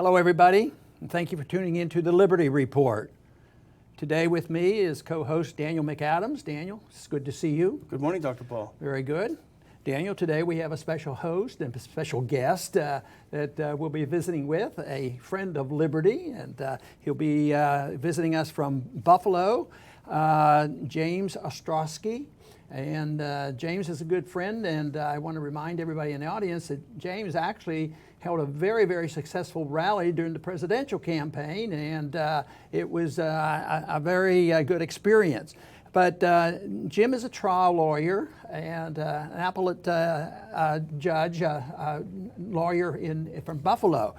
Hello, everybody, and thank you for tuning in to the Liberty Report. Today with me is co-host Daniel McAdams. Daniel, it's good to see you. Good morning, Dr. Paul. Very good. Daniel, today we have a special host and a special guest that we'll be visiting with, a friend of Liberty, and he'll be visiting us from Buffalo, James Ostrowski. And James is a good friend, and I want to remind everybody in the audience that James actually held a very, very successful rally during the presidential campaign, and it was a very good experience. But Jim is a trial lawyer and an appellate judge, lawyer from Buffalo.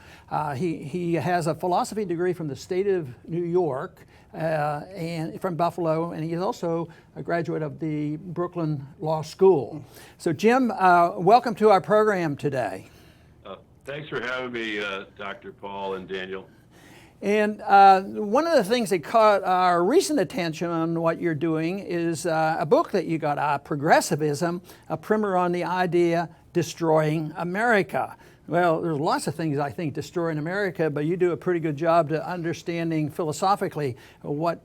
He has a philosophy degree from the state of New York and from Buffalo, and he is also a graduate of the Brooklyn Law School. So Jim, welcome to our program today. Thanks for having me, Dr. Paul and Daniel. And one of the things that caught our recent attention on what you're doing is a book that you got out, Progressivism, a primer on the idea destroying America. Well, there's lots of things I think destroying America, but you do a pretty good job to understanding philosophically what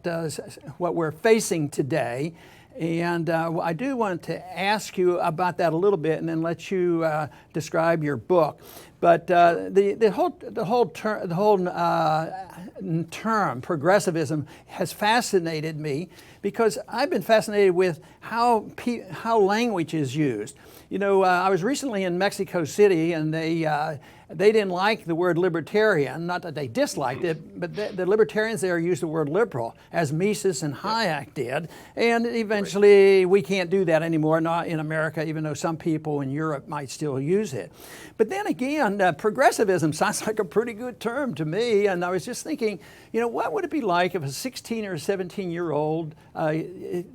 we're facing today. And I do want to ask you about that a little bit, and then let you describe your book. But the whole term progressivism has fascinated me because I've been fascinated with how language is used. You know, I was recently in Mexico City, and they didn't like the word libertarian. Not that they disliked it, but the libertarians there used the word liberal, as Mises and Hayek did. And eventually, we can't do that anymore, not in America, even though some people in Europe might still use it. But then again, progressivism sounds like a pretty good term to me. And I was just thinking, you know, what would it be like if a 16 or 17-year-old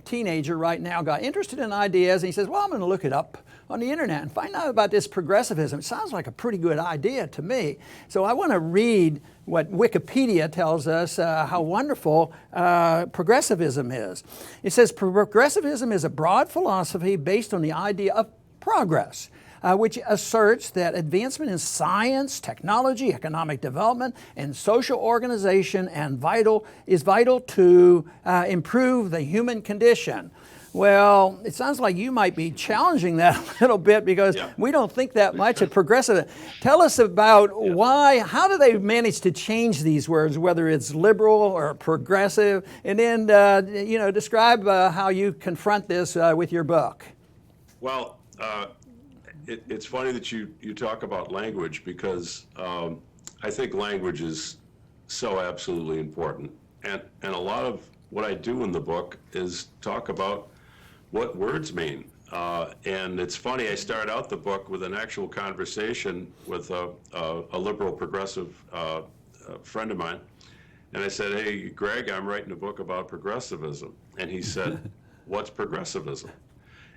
teenager right now got interested in ideas and he says, well, I'm going to look it up on the internet and find out about this progressivism. It sounds like a pretty good idea to me. So I want to read what Wikipedia tells us how wonderful progressivism is. It says progressivism is a broad philosophy based on the idea of progress, which asserts that advancement in science, technology, economic development, and social organization is vital to improve the human condition. Well, it sounds like you might be challenging that a little bit because we don't think that much of progressive. Tell us about how do they manage to change these words, whether it's liberal or progressive, and then, describe how you confront this with your book. Well, it's funny that you talk about language because I think language is so absolutely important. And a lot of what I do in the book is talk about what words mean. And it's funny, I start out the book with an actual conversation with a liberal progressive friend of mine. And I said, hey, Greg, I'm writing a book about progressivism. And he said, what's progressivism?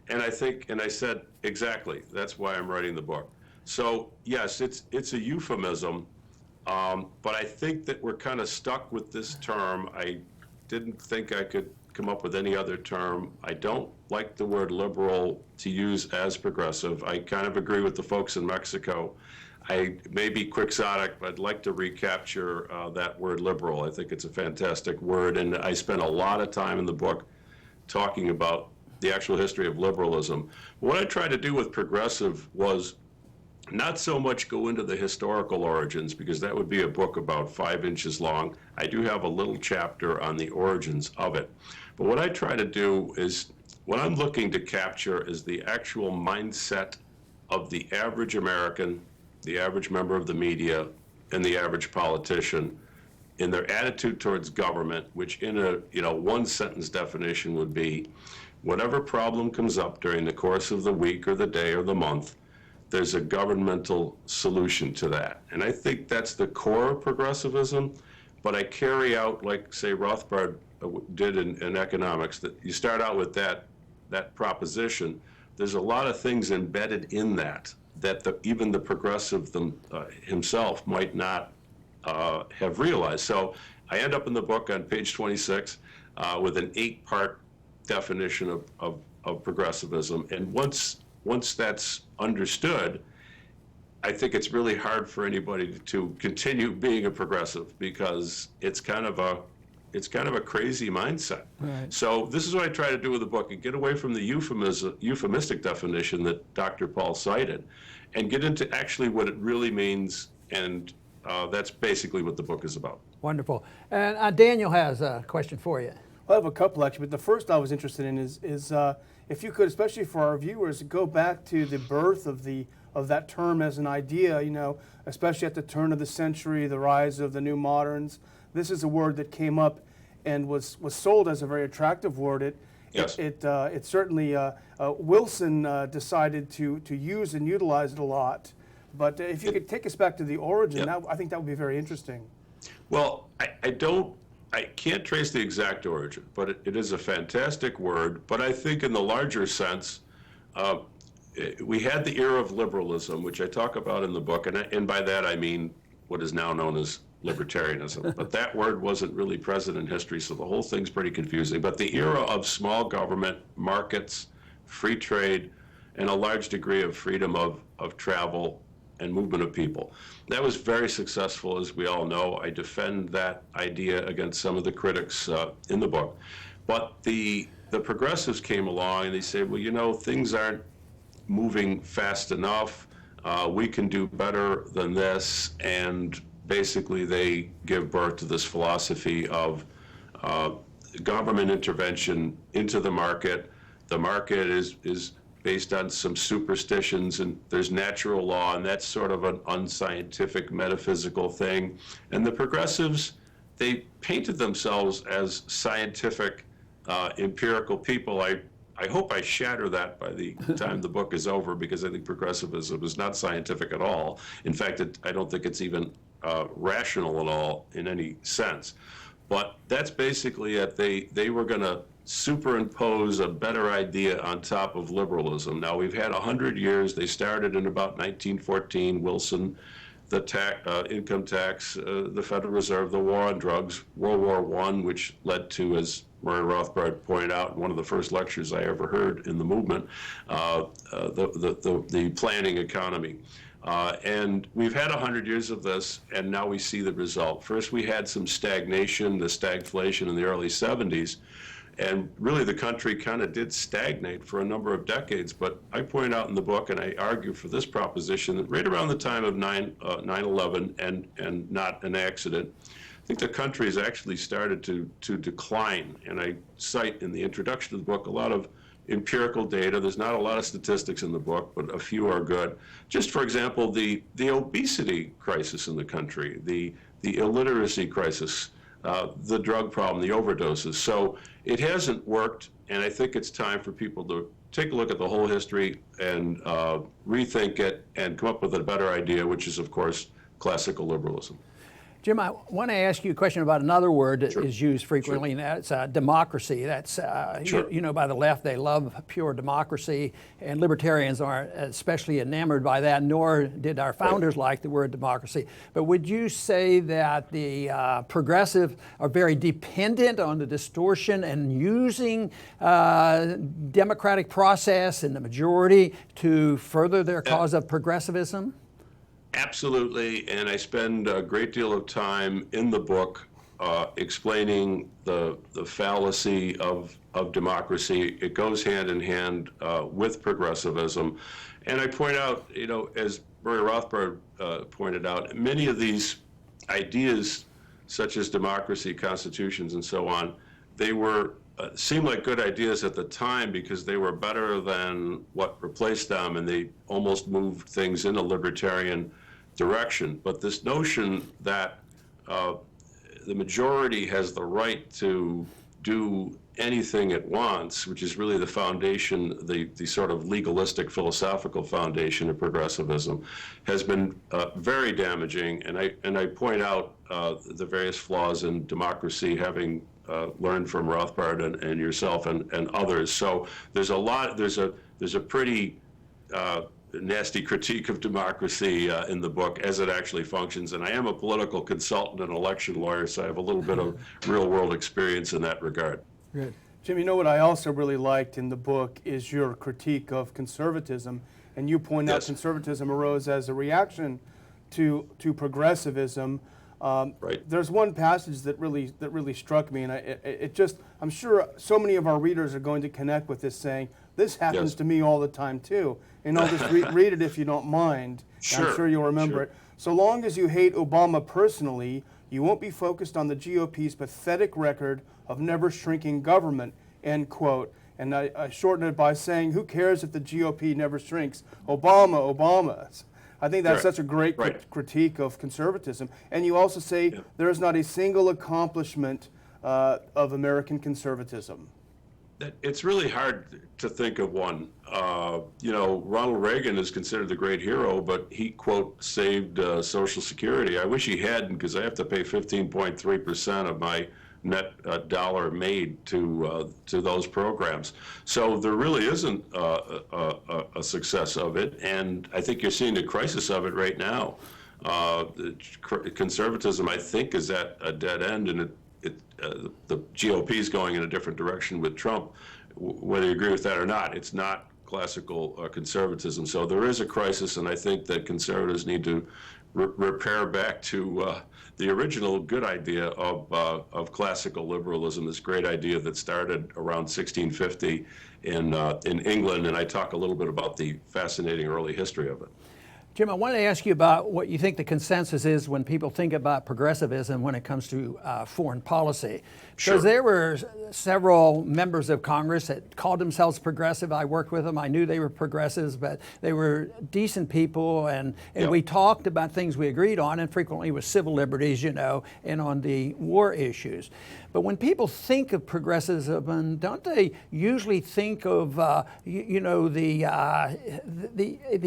And I said, exactly, that's why I'm writing the book. So yes, it's a euphemism, but I think that we're kind of stuck with this term. I didn't think I could come up with any other term. I don't like the word liberal to use as progressive. I kind of agree with the folks in Mexico. I may be quixotic, but I'd like to recapture that word liberal. I think it's a fantastic word, and I spent a lot of time in the book talking about the actual history of liberalism. What I tried to do with progressive was not so much go into the historical origins, because that would be a book about 5 inches long. I do have a little chapter on the origins of it. But what I try to do is, what I'm looking to capture is the actual mindset of the average American, the average member of the media, and the average politician in their attitude towards government, which in a one sentence definition would be, whatever problem comes up during the course of the week or the day or the month, there's a governmental solution to that. And I think that's the core of progressivism, but I carry out, like, say, Rothbard did in economics, that you start out with that proposition. There's a lot of things embedded in that even the progressive himself might not have realized. So I end up in the book on page 26 with an 8-part definition of progressivism. And once that's understood, I think it's really hard for anybody to continue being a progressive because it's kind of a crazy mindset. Right. So this is what I try to do with the book, and get away from the euphemistic definition that Dr. Paul cited, and get into actually what it really means, and that's basically what the book is about. Wonderful. And Daniel has a question for you. I have a couple actually, but the first I was interested in is if you could, especially for our viewers, go back to the birth of that term as an idea, especially at the turn of the century, the rise of the new moderns. This is a word that came up and was sold as a very attractive word. Yes. It certainly, Wilson decided to use and utilize it a lot. But if you could take us back to the origin, Yeah. I think that would be very interesting. Well, I can't trace the exact origin, but it is a fantastic word. But I think in the larger sense, we had the era of liberalism, which I talk about in the book, and by that I mean what is now known as libertarianism. But that word wasn't really present in history, so the whole thing's pretty confusing. But the era of small government, markets, free trade, and a large degree of freedom of travel and movement of people. That was very successful, as we all know. I defend that idea against some of the critics in the book. But the progressives came along and they said, well, things aren't moving fast enough. We can do better than this. And basically they give birth to this philosophy of government intervention into the market. The market is based on some superstitions, and there's natural law, and that's sort of an unscientific metaphysical thing. And the progressives, they painted themselves as scientific, empirical people. I hope I shatter that by the time the book is over, because I think progressivism is not scientific at all. In fact, I don't think it's even rational at all in any sense. But that's basically it. They were going to superimpose a better idea on top of liberalism. Now, we've had 100 years. They started in about 1914, Wilson, the income tax, the Federal Reserve, the war on drugs, World War I, which led to, as Murray Rothbard pointed out in one of the first lectures I ever heard in the movement, the planning economy. And we've had 100 years of this, and now we see the result. First, we had some stagnation, the stagflation in the early 70s, and really the country kind of did stagnate for a number of decades. But I point out in the book, and I argue for this proposition, that right around the time of 9/11, and not an accident, I think the country has actually started to decline. And I cite in the introduction to the book a lot of empirical data. There's not a lot of statistics in the book, but a few are good. Just for example, the obesity crisis in the country, the illiteracy crisis, the drug problem, the overdoses. So it hasn't worked, and I think it's time for people to take a look at the whole history and rethink it and come up with a better idea, which is, of course, classical liberalism. Jim, I want to ask you a question about another word that Sure. is used frequently, and that's democracy. That's, Sure. by the left, they love pure democracy, and libertarians aren't especially enamored by that, nor did our founders like the word democracy. But would you say that the progressive are very dependent on the distortion and using democratic process and the majority to further their cause of progressivism? Absolutely, and I spend a great deal of time in the book explaining the fallacy of democracy. It goes hand in hand with progressivism. And I point out, as Murray Rothbard pointed out, many of these ideas, such as democracy, constitutions, and so on, they were seemed like good ideas at the time because they were better than what replaced them, and they almost moved things in a libertarian direction. But this notion that the majority has the right to do anything it wants, which is really the foundation, the sort of legalistic philosophical foundation of progressivism, has been very damaging. And I point out the various flaws in democracy, having learned from Rothbard and yourself and others. So there's a pretty nasty critique of democracy in the book as it actually functions. And I am a political consultant and election lawyer, so I have a little bit of real world experience in that regard. Good. Jim, what I also really liked in the book is your critique of conservatism, And you point out Yes. conservatism arose as a reaction to progressivism. Right. There's one passage that really struck me, and I'm sure so many of our readers are going to connect with this, saying this happens Yes. to me all the time too. And I'll just read it if you don't mind. Sure. I'm sure you'll remember Sure. it. So long as you hate Obama personally, you won't be focused on the GOP's pathetic record of never shrinking government, end quote. And I shortened it by saying, who cares if the GOP never shrinks? Obama. I think that's Correct. such a great Right. critique of conservatism. And you also say there is not a single accomplishment of American conservatism. It's really hard to think of one. Ronald Reagan is considered the great hero, but he, quote, saved Social Security. I wish he hadn't, because I have to pay 15.3% of my net dollar made to those programs. So there really isn't a success of it, and I think you're seeing the crisis of it right now. Conservatism, I think, is at a dead end, and the GOP is going in a different direction with Trump. Whether you agree with that or not, it's not classical conservatism. So there is a crisis, and I think that conservatives need to repair back to the original good idea of classical liberalism, this great idea that started around 1650 in England, and I talk a little bit about the fascinating early history of it. Jim, I wanted to ask you about what you think the consensus is when people think about progressivism when it comes to foreign policy. Sure. Because there were several members of Congress that called themselves progressive. I worked with them. I knew they were progressives, but they were decent people, and we talked about things we agreed on, and frequently with civil liberties, and on the war issues. But when people think of progressivism, don't they usually think of the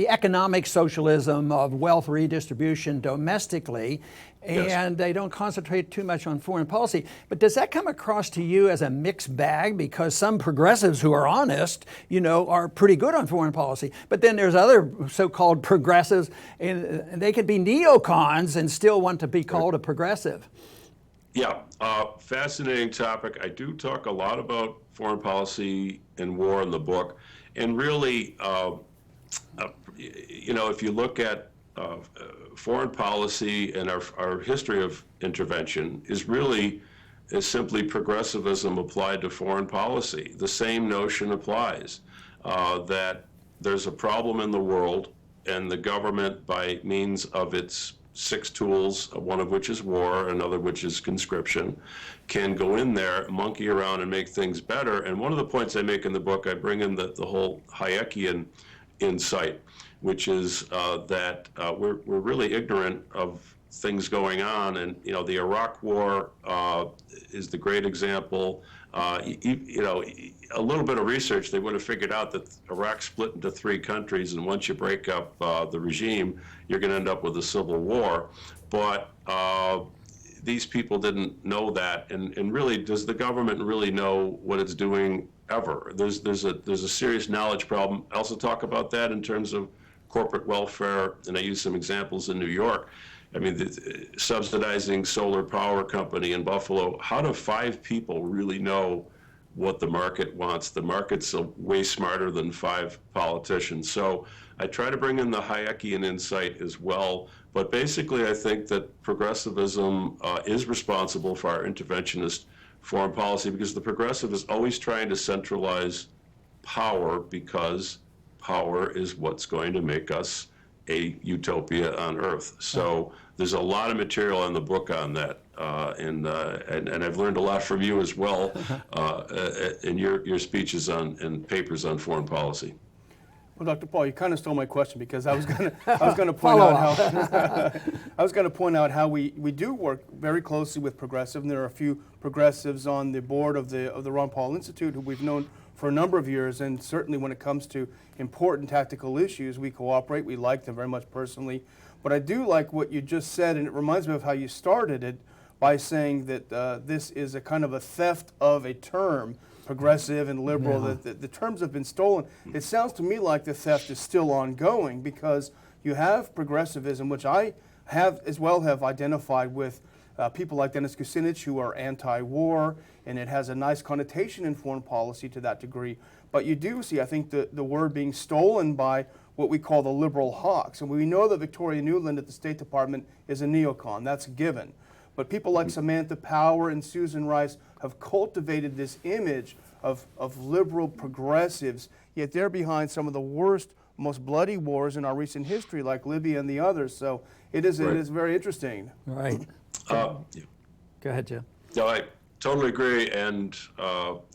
economic socialism of wealth redistribution domestically, and they don't concentrate too much on foreign policy? But does that come across to you as a mixed bag? Because some progressives who are honest, are pretty good on foreign policy. But then there's other so-called progressives, and they could be neocons and still want to be called a progressive. Yeah, fascinating topic. I do talk a lot about foreign policy and war in the book. And really, if you look at foreign policy and our history of intervention is simply progressivism applied to foreign policy. The same notion applies, that there's a problem in the world, and the government, by means of its 6 tools, one of which is war, another which is conscription, can go in there, monkey around, and make things better. And one of the points I make in the book, I bring in the whole Hayekian insight, which is that we're really ignorant of things going on. And, the Iraq War is the great example. A little bit of research, they would have figured out that Iraq split into 3 countries, and once you break up the regime, you're going to end up with a civil war. But these people didn't know that, and really, does the government really know what it's doing ever? There's a serious knowledge problem. I also talk about that in terms of corporate welfare, and I use some examples in New York. I mean, subsidizing solar power company in Buffalo. How do 5 people really know what the market wants? The market's way smarter than 5 politicians. So I try to bring in the Hayekian insight as well. But basically, I think that progressivism is responsible for our interventionist foreign policy, because the progressive is always trying to centralize power, because power is what's going to make us a utopia on Earth. So there's a lot of material in the book on that, and I've learned a lot from you as well in your speeches and papers on foreign policy. Well, Dr. Paul, you kind of stole my question, because I was going to point out how we do work very closely with progressive, and there are a few progressives on the board of the Ron Paul Institute who we've known for a number of years, and certainly when it comes to important tactical issues, we cooperate. We like them very much personally. But I do like what you just said, and it reminds me of how you started it by saying that this is a kind of a theft of a term, progressive and liberal, that the terms have been stolen. It sounds to me like the theft is still ongoing, because you have progressivism, which I have identified with people like Dennis Kucinich, who are anti-war, and it has a nice connotation in foreign policy to that degree. But you do see, I think, the word being stolen by what we call the liberal hawks. And we know that Victoria Nuland at the State Department is a neocon. That's a given. But people like Samantha Power and Susan Rice have cultivated this image of liberal progressives, yet they're behind some of the worst, most bloody wars in our recent history, like Libya and the others. So it is very interesting. Right. Yeah. Go ahead, Jim. No, I totally agree. And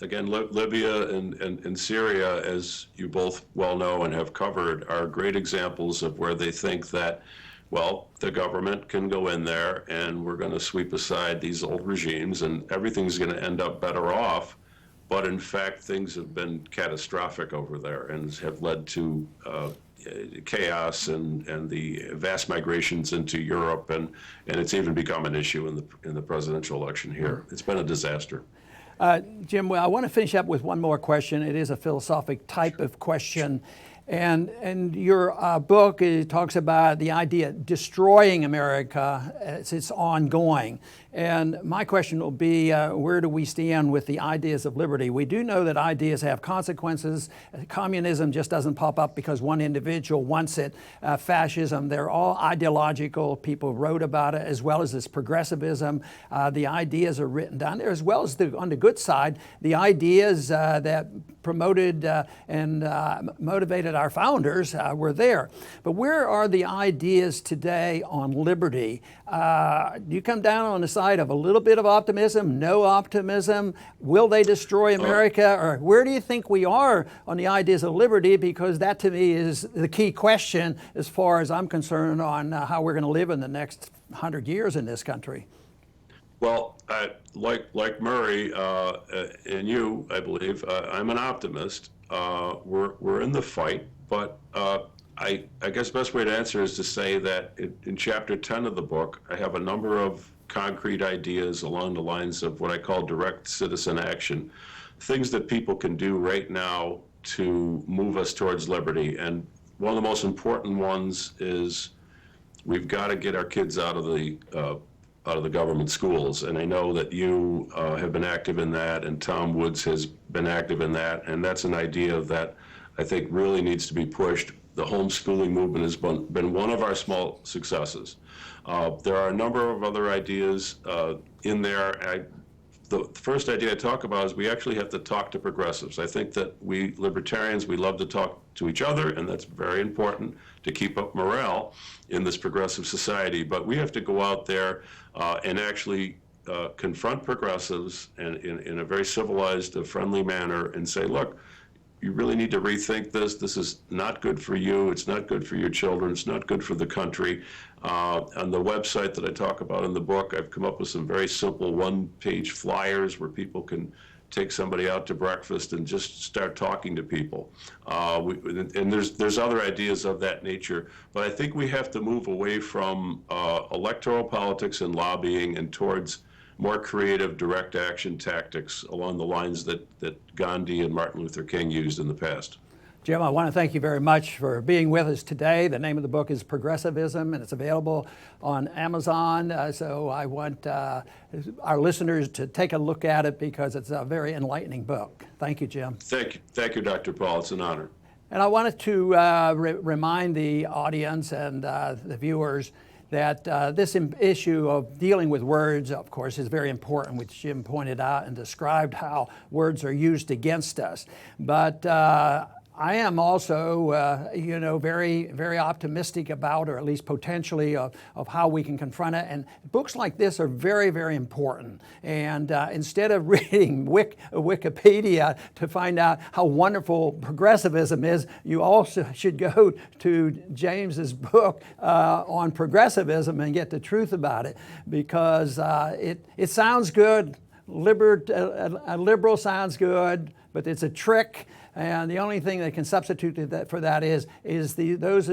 again, Libya and Syria, as you both well know and have covered, are great examples of where they think that, well, the government can go in there and we're going to sweep aside these old regimes and everything's going to end up better off. But in fact, things have been catastrophic over there and have led to chaos and the vast migrations into Europe, and it's even become an issue in the presidential election here. It's been a disaster. Jim, well, I want to finish up with one more question. It is a philosophic type of question. And your book talks about the idea destroying America as it's ongoing. And my question will be, where do we stand with the ideas of liberty? We do know that ideas have consequences. Communism just doesn't pop up because one individual wants it. Fascism, they're all ideological. People wrote about it, as well as this progressivism. The ideas are written down there, as well as on the good side, the ideas that promoted and motivated our founders were there. But where are the ideas today on liberty? Do you come down on the side of a little bit of optimism, no optimism? Will they destroy America? Or where do you think we are on the ideas of liberty? Because that to me is the key question as far as I'm concerned on how we're going to live in the next 100 years in this country. Well, like Murray and you, I believe, I'm an optimist. We're in the fight, but I guess the best way to answer is to say that in chapter 10 of the book, I have a number of concrete ideas along the lines of what I call direct citizen action, things that people can do right now to move us towards liberty. And one of the most important ones is we've got to get our kids out of the government schools. And I know that you have been active in that, and Tom Woods has been active in that, and that's an idea that I think really needs to be pushed. The homeschooling movement has been one of our small successes. There are a number of other ideas in there. The first idea I talk about is we actually have to talk to progressives. I think that we libertarians, we love to talk to each other, and that's very important to keep up morale in this progressive society. But we have to go out there and actually confront progressives and in a very civilized, friendly manner and say, look, you really need to rethink this. This is not good for you. It's not good for your children. It's not good for the country. On the website that I talk about in the book, I've come up with some very simple one-page flyers where people can take somebody out to breakfast and just start talking to people. And there's other ideas of that nature. But I think we have to move away from electoral politics and lobbying and towards more creative direct action tactics along the lines that Gandhi and Martin Luther King used in the past. Jim, I want to thank you very much for being with us today. The name of the book is Progressivism, and it's available on Amazon. So I want our listeners to take a look at it because it's a very enlightening book. Thank you, Jim. Thank you, Dr. Paul. It's an honor. And I wanted to remind the audience and the viewers that this issue of dealing with words, of course, is very important, which Jim pointed out and described how words are used against us. But I am also, very, very optimistic about, or at least potentially, of how we can confront it. And books like this are very, very important. And instead of reading Wikipedia to find out how wonderful progressivism is, you also should go to James's book on progressivism and get the truth about it, because it sounds good. A liberal sounds good, but it's a trick. And the only thing that can substitute for that is those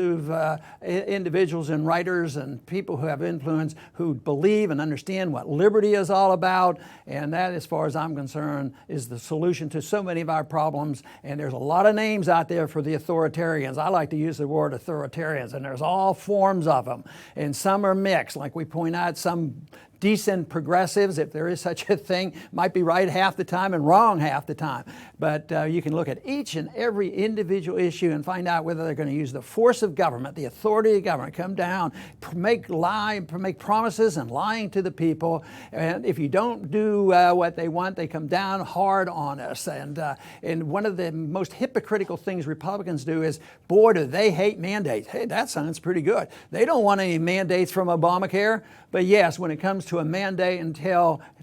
individuals and writers and people who have influence who believe and understand what liberty is all about. And that, as far as I'm concerned, is the solution to so many of our problems. And there's a lot of names out there for the authoritarians. I like to use the word authoritarians, and there's all forms of them. And some are mixed, like we point out, some decent progressives, if there is such a thing, might be right half the time and wrong half the time. But you can look at each and every individual issue and find out whether they're going to use the force of government, the authority of government, come down, make promises and lying to the people. And if you don't do what they want, they come down hard on us. And one of the most hypocritical things Republicans do is, boy, do they hate mandates. Hey, that sounds pretty good. They don't want any mandates from Obamacare. But yes, when it comes to a mandate and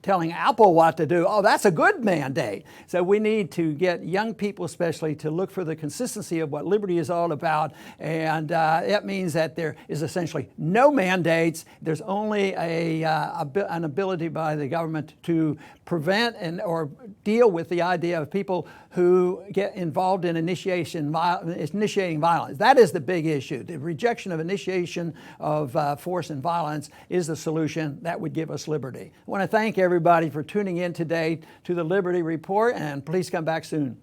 telling Apple what to do, oh, that's a good mandate. So we need to get young people especially to look for the consistency of what liberty is all about. And that means that there is essentially no mandates. There's only an ability by the government to prevent or deal with the idea of people who get involved in initiating violence. That is the big issue. The rejection of initiation of force and violence is the solution that would give us liberty. I want to thank everybody for tuning in today to the Liberty Report, and please come back soon.